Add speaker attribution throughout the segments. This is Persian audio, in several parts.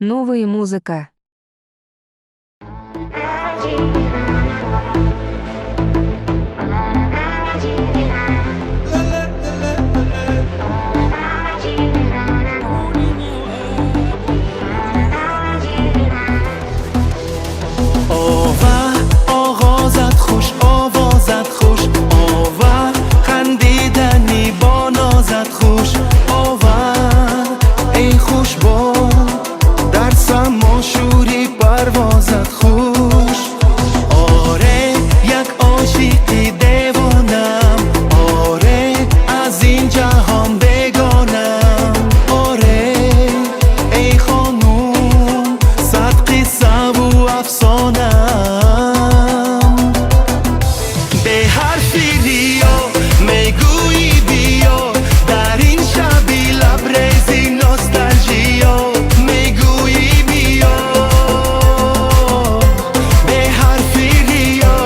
Speaker 1: Новая музыка.
Speaker 2: آوا آغازت خوش آوازت خوش آوا خندیدنی با نازت خوش آوا ای خوش با در سما شوری پروازت خوش آره یک عاشقی دیوانم آره از این جهان بگانم آره ای خانوم صد قصه و افسانم به حرفی ریا میگویی بیا در این شبی لبریزی نوستالژیا میگویی بیا به حرفی ریا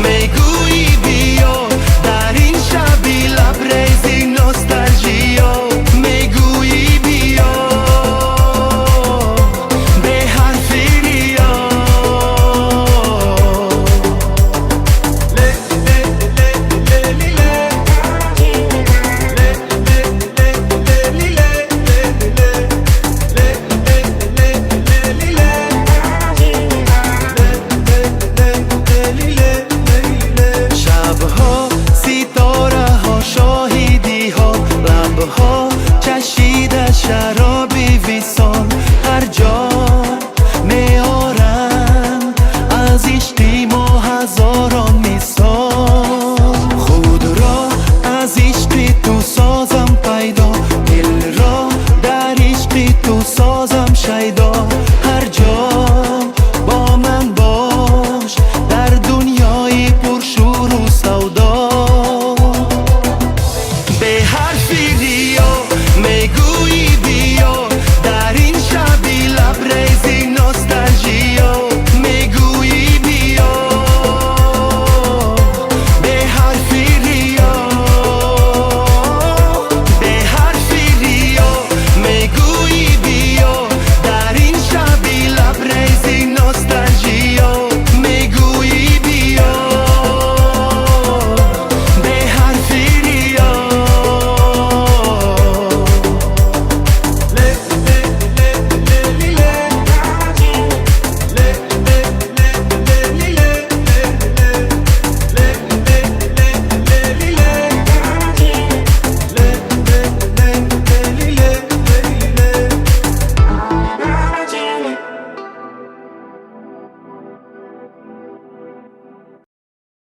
Speaker 2: میگویی بیا در این شبی لبریزی نوستالژیا میگویی بیا به حرفی ریا شبها ستاره ها شاهدی ها لبها چشیده شراب